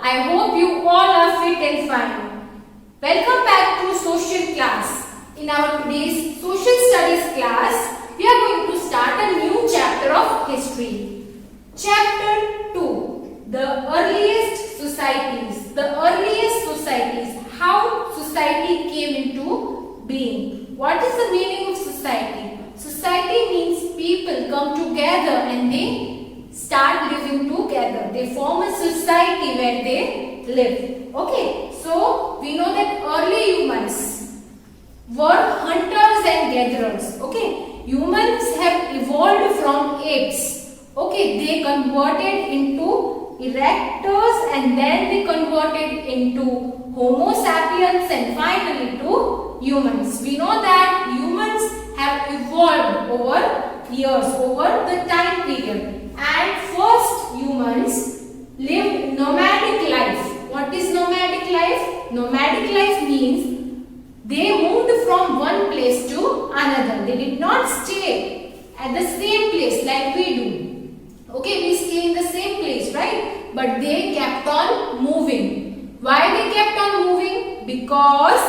I hope you all are fit and fine. Welcome back to social class. In our today's social studies class, we are going to start a new chapter of history. Chapter 2. The earliest societies. The earliest societies. How society came into being. What is the meaning of society? Society means people come together and they start living together. They form a society where they live. Okay, so we know that early humans were hunters and gatherers. Okay, humans have evolved from apes. Okay, they converted into erectors and then they converted into Homo sapiens and finally to humans. We know that humans have evolved over years, over the time period. And first humans lived nomadic life. What is nomadic life? Nomadic life means they moved from one place to another. They did not stay at the same place like we do. Okay, we stay in the same place, right? But they kept on moving. Why they kept on moving? Because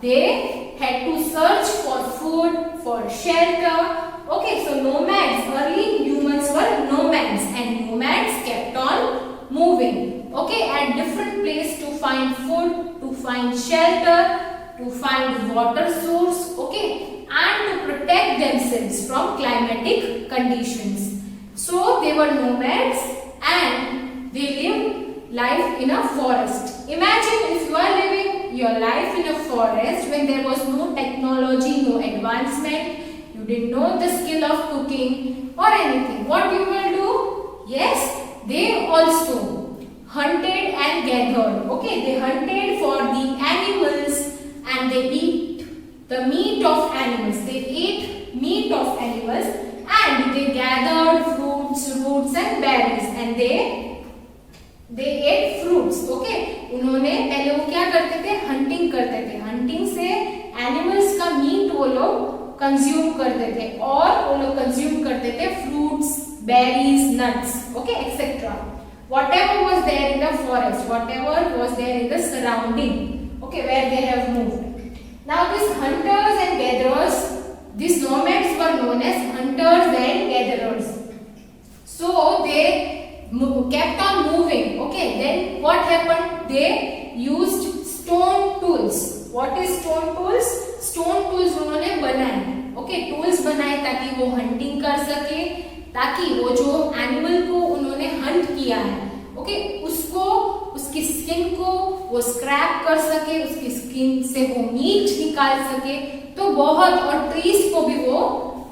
they had to search for food, for shelter. Okay, so nomads, early humans were nomads and nomads kept on moving. Okay, at different place to find food, to find shelter, to find water source, okay, and to protect themselves from climatic conditions. So they were nomads and they lived life in a forest. Imagine if you are living your life in a forest when there was no technology, no advancement, you didn't know the skill of cooking or anything. What you will do? Yes, they also hunted and gathered. Okay, they hunted for the animals and they eat the meat of animals. They ate meat of animals and they gathered fruits, roots and berries and they ate fruits. Okay, उन्होंने पहले वो क्या करते थे? Hunting करते थे. Hunting से animals का मीट वो लोग कंज्यूम करते थे और वो लोग कंज्यूम करते थे fruits, berries, nuts, okay, etc. Whatever was there in the forest, whatever was there in the surrounding, okay, where they have moved. Now these hunters and gatherers, these nomads were known as hunters and gatherers. So they kept on moving. Okay, then what happened? They used stone tools. What is stone tools? Stone tools उन्होंने बनाए. Okay, tools बनाए ताकि वो hunting कर सके, ताकि वो जो animal को उन्होंने hunt किया है, okay, उसको उसकी skin को वो scrap कर सके, उसकी skin से वो meat निकाल सके, तो बहुत और trees को भी वो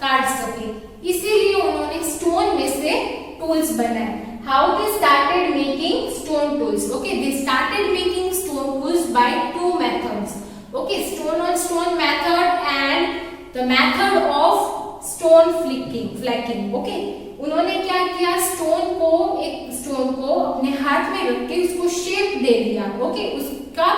काट सके. इसीलिए उन्होंने stone में से tools बनाए. How they started making stone tools? Okay, they started making stone tools by two methods. Okay, stone on stone method and the method of stone flecking. Okay, उन्होंने क्या किया? एक stone को अपने हाथ में रख के उसको shape दे दिया. Okay, उसका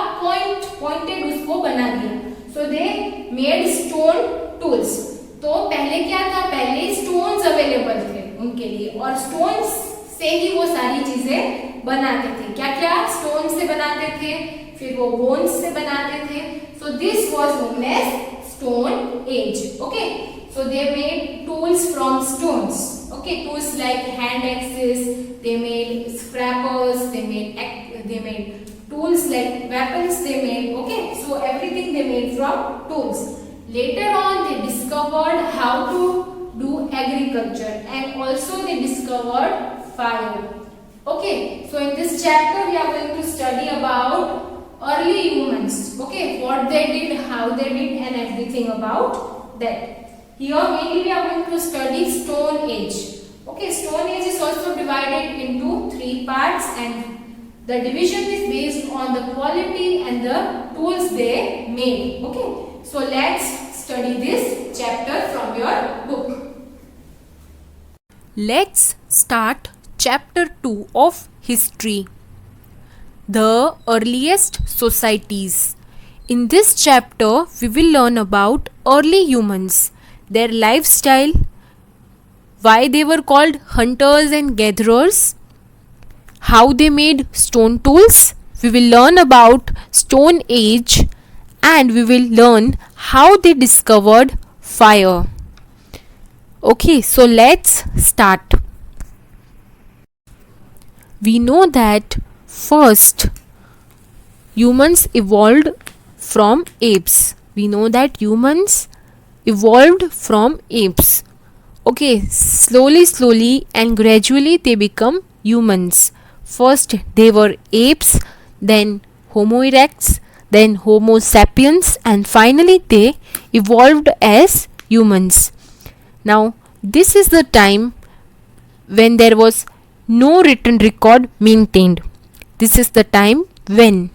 pointed उसको बना दिया. So they made stone tools. तो पहले क्या था? पहले stones available थे उनके लिए और stones से ही वो सारी चीजें बनाते थे. क्या स्टोन से बनाते थे, फिर वो बोन्स से बनाते थे. So this was known as Stone Age. Okay, so they made tools from stones. Okay, tools like hand axes, they made scrapers, they made tools like weapons. They made, okay, so everything they made from tools. Later on, they discovered how to do agriculture and also they discovered fire. Okay, so in this chapter we are going to study about early humans. Okay, what they did, how they did and everything about that. Here mainly we are going to study Stone Age. Okay, Stone Age is also divided into three parts and the division is based on the quality and the tools they made. Okay, so let's study this chapter from your book. Let's start Chapter 2 of History. The earliest societies. In this chapter, we will learn about early humans, their lifestyle, why they were called hunters and gatherers, how they made stone tools. We will learn about Stone Age, and we will learn how they discovered fire. Okay, so let's start. We know that first humans evolved from apes. We know that humans evolved from apes. Okay, slowly and gradually they become humans. First they were apes, then Homo erectus, then Homo sapiens, and finally they evolved as humans. Now this is the time when there was no written record maintained. This is the time when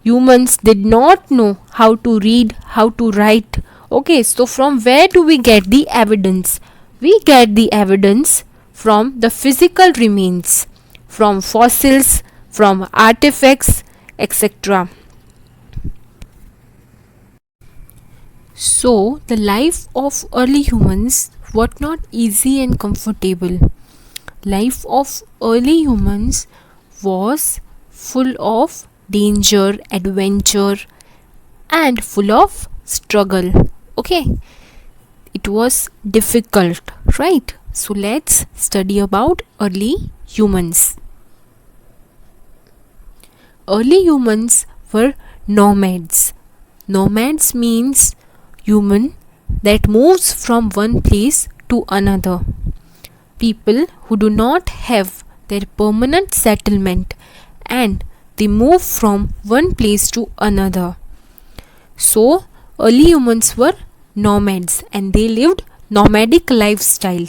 humans did not know how to read, how to write. Okay, so from where do we get the evidence? We get the evidence from the physical remains, from fossils, from artifacts, etc. So the life of early humans was not easy and comfortable. Life of early humans was full of danger, adventure, and full of struggle. Okay, it was difficult, right? So let's study about early humans. Early humans were nomads. Nomads means human that moves from one place to another. People who do not have their permanent settlement and they move from one place to another. So early humans were nomads and they lived nomadic lifestyle.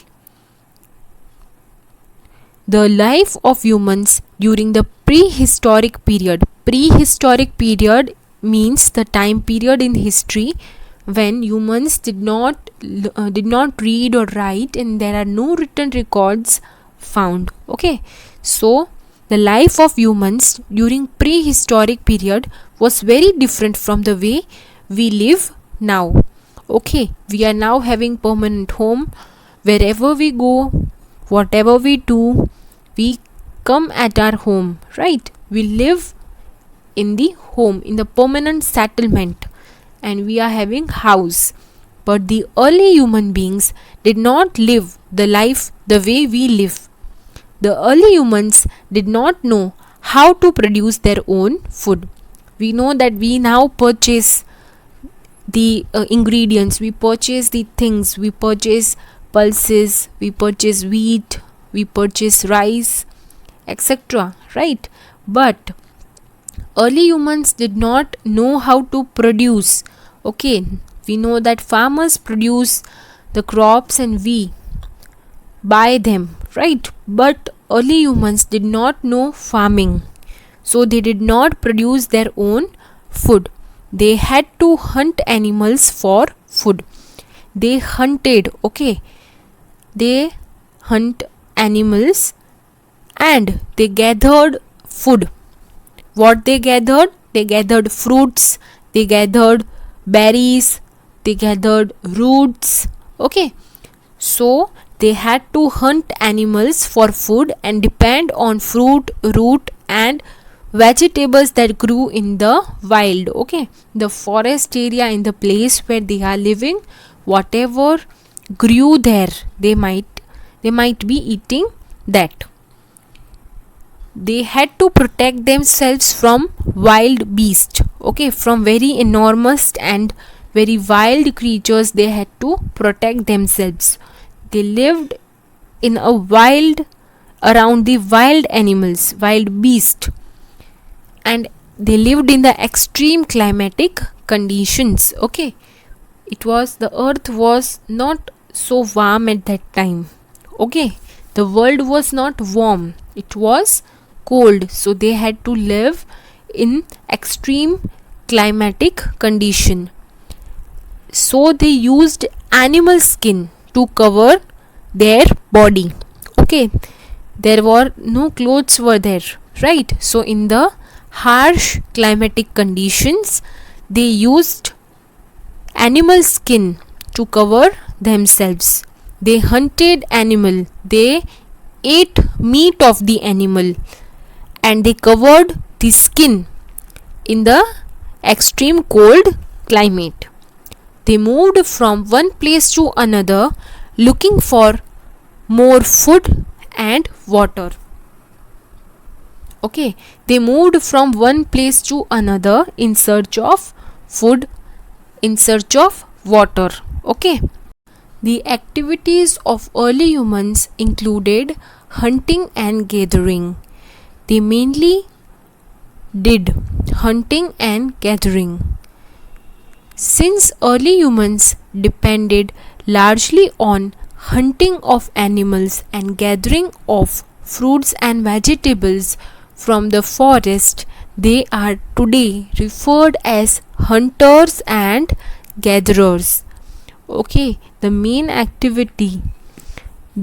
The life of humans during the prehistoric period. Prehistoric period means the time period in history when humans did not read or write and there are no written records found. Okay, so the life of humans during prehistoric period was very different from the way we live now. Okay, we are now having permanent home. Wherever we go, whatever we do, we come at our home, right? We live in the home, in the permanent settlement, and we are having house. But the early human beings did not live the life the way we live. The early humans did not know how to produce their own food. We know that we now purchase the ingredients, we purchase the things, we purchase pulses, we purchase wheat, we purchase rice, etc. Right? But early humans did not know how to produce. Okay, we know that farmers produce the crops and we buy them, right? But early humans did not know farming, so they did not produce their own food. They had to hunt animals for food. They hunted, okay? They hunt animals and they gathered food. What they gathered? They gathered fruits, they gathered berries, they gathered roots. Okay, so they had to hunt animals for food and depend on fruit, root, and vegetables that grew in the wild. Okay, the forest area, in the place where they are living, whatever grew there, they might be eating that. They had to protect themselves from wild beasts, okay, from very enormous and very wild creatures. They had to protect themselves. They lived in a wild, around the wild animals, wild beasts, and they lived in the extreme climatic conditions. Okay, the earth was not so warm at that time. Okay, the world was not warm, it was cold, so they had to live in extreme climatic condition. So they used animal skin to cover their body. Okay, there were no clothes were there, right? So in the harsh climatic conditions, they used animal skin to cover themselves. They hunted animal, they ate meat of the animal and they covered the skin in the extreme cold climate. They moved from one place to another looking for more food and water. Okay, they moved from one place to another in search of food, in search of water. Okay, the activities of early humans included hunting and gathering. They mainly did hunting and gathering. Since early humans depended largely on hunting of animals and gathering of fruits and vegetables from the forest, they are today referred as hunters and gatherers. Okay, the main activity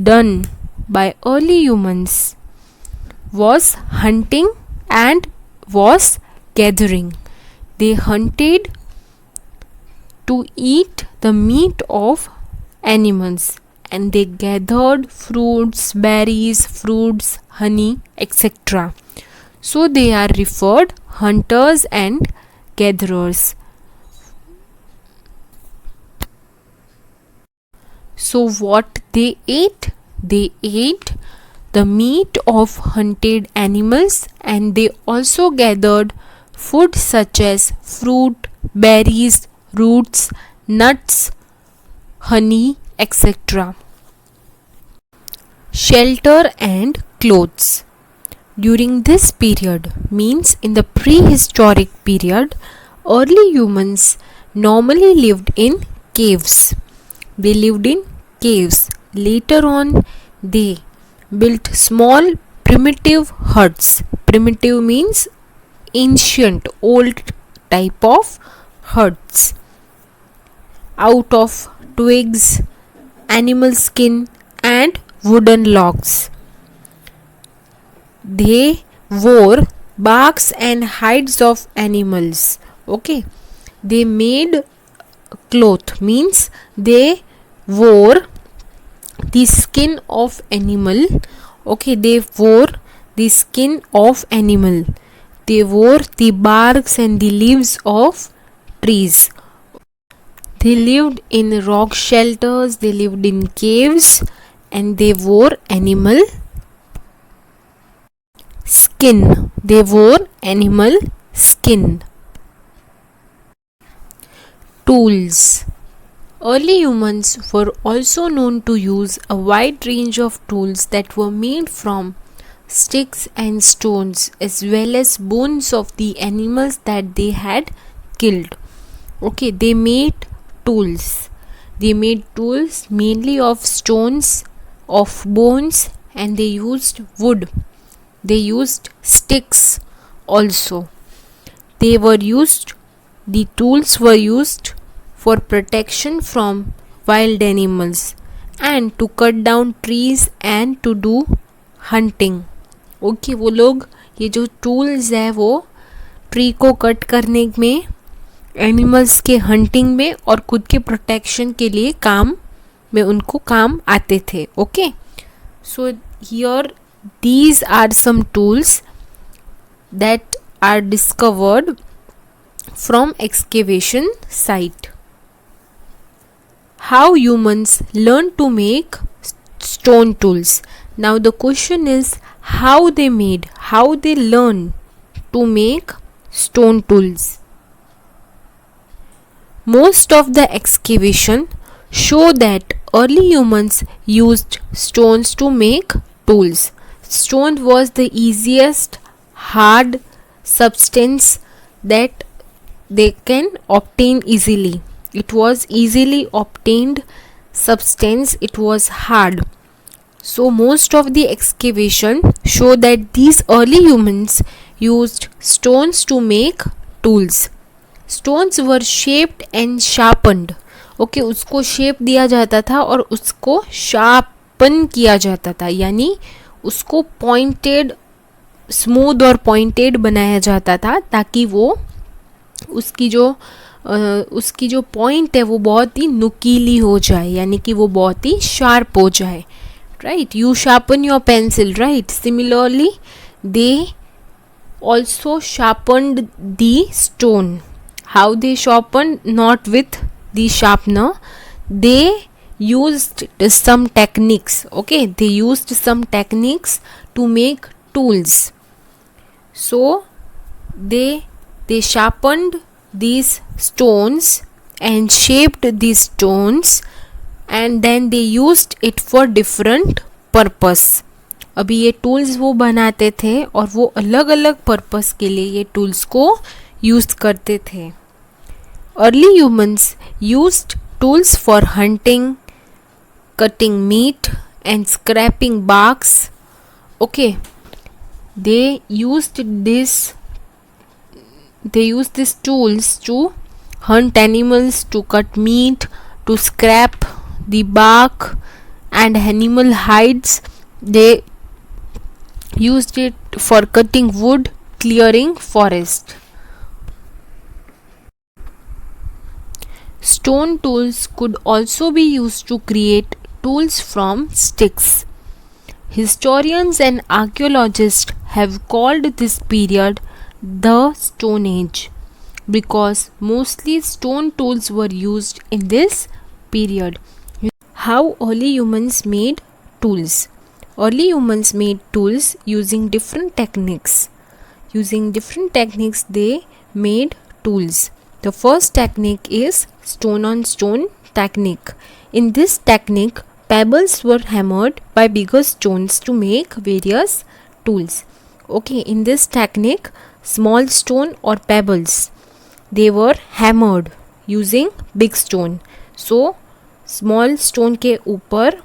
done by early humans was hunting and was gathering. They hunted to eat the meat of animals and they gathered fruits, berries, fruits, honey, etc. So they are referred hunters and gatherers. So what they ate? They ate the meat of hunted animals and they also gathered food such as fruit, berries, roots, nuts, honey, etc. Shelter and clothes. During this period, means in the prehistoric period, early humans normally lived in caves. They lived in caves. Later on, they built small primitive huts. Primitive means ancient, old type of huts out of twigs, animal skin and wooden logs. They wore barks and hides of animals. Okay, they made cloth means they wore the skin of animal. Okay, they wore the skin of animal. They wore the barks and the leaves of trees. They lived in rock shelters, they lived in caves and they wore animal skin. They wore animal skin. Tools. Early humans were also known to use a wide range of tools that were made from sticks and stones as well as bones of the animals that they had killed. Okay, they made tools. They made tools mainly of stones, of bones, and they used wood. They used sticks also. The tools were used for protection from wild animals and to cut down trees and to do hunting. Okay, वो लोग ये जो tools है वो tree को cut करने में, animals के हंटिंग में और खुद के प्रोटेक्शन के लिए काम में उनको काम आते थे. Okay, so here these are some tools that are discovered from excavation site. How humans learned to make stone tools. Now the question is how they learned to make stone tools. Most of the excavation show that early humans used stones to make tools. Stone was the easiest hard substance that they can obtain easily. It was easily obtained substance. It was hard. So most of the excavation show that these early humans used stones to make tools. Stones were shaped and sharpened. Okay, उसको shape दिया जाता था और उसको sharpen किया जाता था, यानी उसको पॉइंटेड, स्मूथ और पॉइंटेड बनाया जाता था ताकि वो उसकी जो पॉइंट है वो बहुत ही नुकीली हो जाए, यानी कि वो बहुत ही शार्प हो जाए. right? You sharpen your pencil, right? Similarly, they also sharpened the stone. How they sharpened? Not with the sharpener. They used some techniques. Okay, they used some techniques to make tools. So they sharpened these stones and shaped these stones, and then they used it for different purpose. अभी ये tools वो बनाते थे और वो अलग अलग purpose के लिए ये टूल्स को यूज करते थे. Early humans used tools for hunting, cutting meat and scraping barks. Okay, they used these tools to hunt animals, to cut meat, to scrap the bark and animal hides. They used it for cutting wood, clearing forest. Stone tools could also be used to create tools from sticks. Historians and archaeologists have called this period the Stone Age because mostly stone tools were used in this period. How early humans made tools? Early humans made tools using different techniques. Using different techniques, they made tools. The first technique is stone on stone technique. In this technique, pebbles were hammered by bigger stones to make various tools. Okay, in this technique, small stone or pebbles, they were hammered using big stone. So, small stone के ऊपर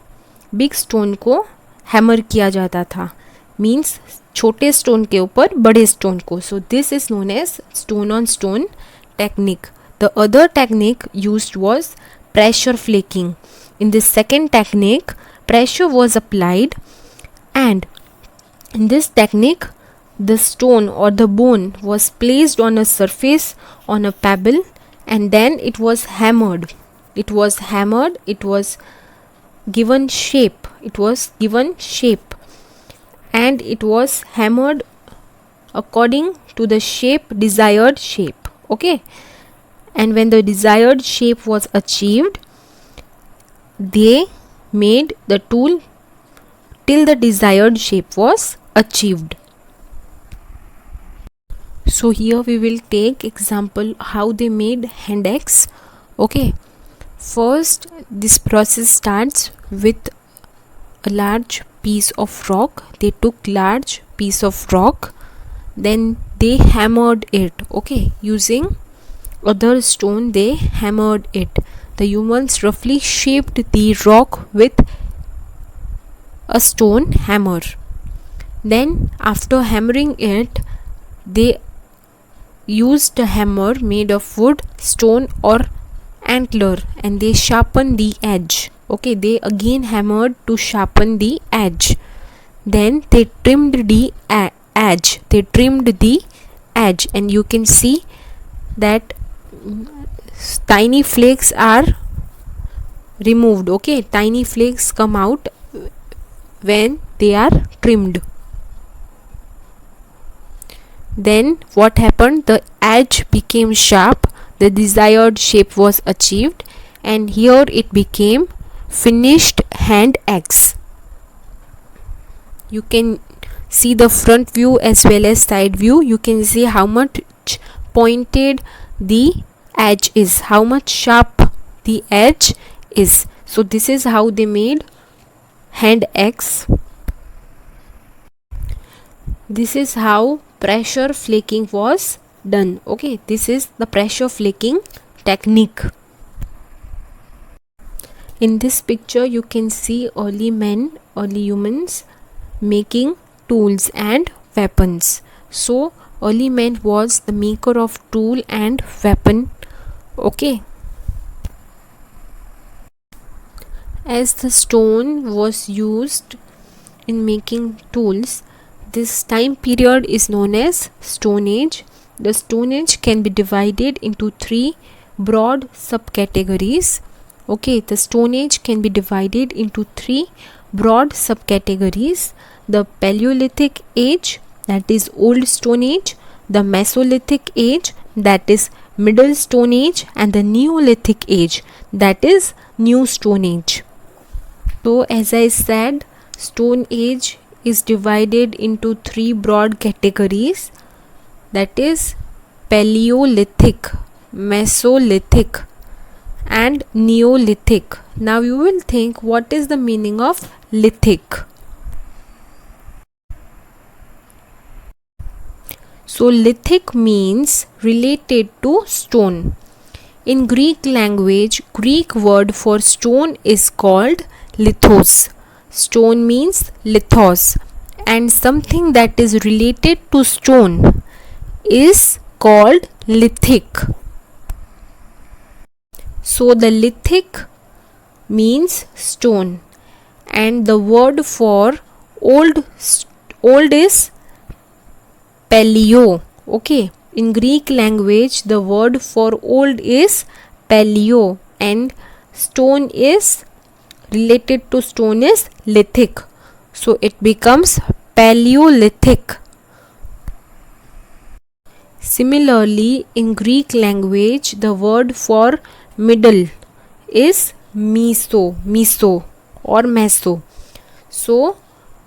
big stone को hammer किया जाता था. Means छोटे stone के ऊपर बड़े stone को. So, this is known as stone on stone technique. The other technique used was pressure flaking. In this second technique, pressure was applied, and in this technique, the stone or the bone was placed on a surface on a pebble, and then it was hammered. It was hammered, it was given shape. It was given shape, and it was hammered according to the desired shape. Okay, and when the desired shape was achieved, they made the tool till the desired shape was achieved. So here we will take example how they made hand axe. Okay, first this process starts with a large piece of rock. They took large piece of rock, then they hammered it. Okay, using other stone they hammered it. The humans roughly shaped the rock with a stone hammer. Then after hammering it, they used a hammer made of wood, stone or antler, and they sharpened the edge. Okay, they again hammered to sharpen the edge. Then they trimmed the edge. They trimmed the edge, and you can see that tiny flakes are removed. Okay, tiny flakes come out when they are trimmed. Then what happened? The edge became sharp, the desired shape was achieved, and here it became finished hand axe. You can see the front view as well as side view. You can see how much pointed the edge is, how much sharp the edge is. So this is how they made hand axe. This is how pressure flaking was done. Okay, this is the pressure flaking technique. In this picture you can see early humans making tools and weapons. So early man was the maker of tool and weapon. Okay, as the stone was used in making tools, this time period is known as Stone Age. The Stone Age can be divided into three broad subcategories. Okay, the Stone Age can be divided into three broad subcategories: the Paleolithic age, that is Old Stone Age, the Mesolithic age, that is Middle Stone Age, and the Neolithic age, that is New Stone Age. So as I said, Stone Age is divided into three broad categories, that is Paleolithic, Mesolithic, and Neolithic. Now you will think, what is the meaning of lithic? So lithic means related to stone. In Greek language, Greek word for stone is called lithos. Stone means lithos, and something that is related to stone is called lithic. So the lithic means stone, and the word for old is paleo. Okay, in Greek language the word for old is paleo, and stone is related to stone is lithic, so it becomes Paleolithic. Similarly, in Greek language the word for middle is meso or meso. So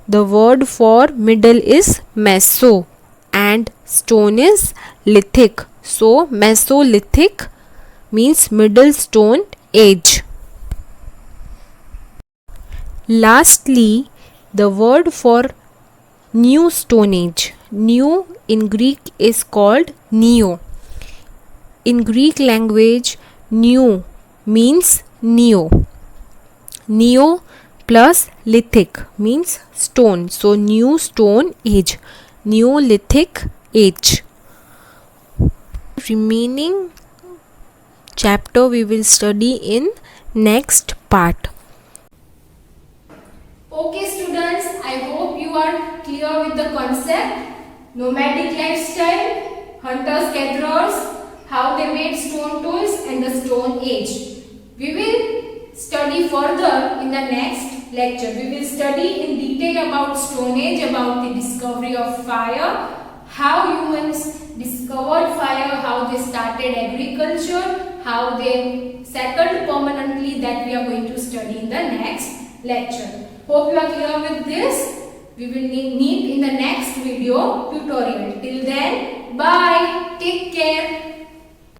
the word for middle is meso, and stone is lithic. So Mesolithic means Middle Stone Age. Lastly, the word for New Stone Age. New in Greek is called neo. In Greek language, new means neo. Neo plus lithic means stone. So New Stone Age, Neolithic age. Remaining chapter we will study in next part. Okay students, I hope you are clear with the concept. Nomadic lifestyle, hunters gatherers, how they made stone tools, and the Stone Age. We will study further in the next lecture. We will study in detail about Stone Age, about the discovery of fire, how humans discovered fire, how they started agriculture, how they settled permanently, that we are going to study in the next lecture. Hope you are clear with this. We will meet in the next video tutorial. Till then, bye. Take care.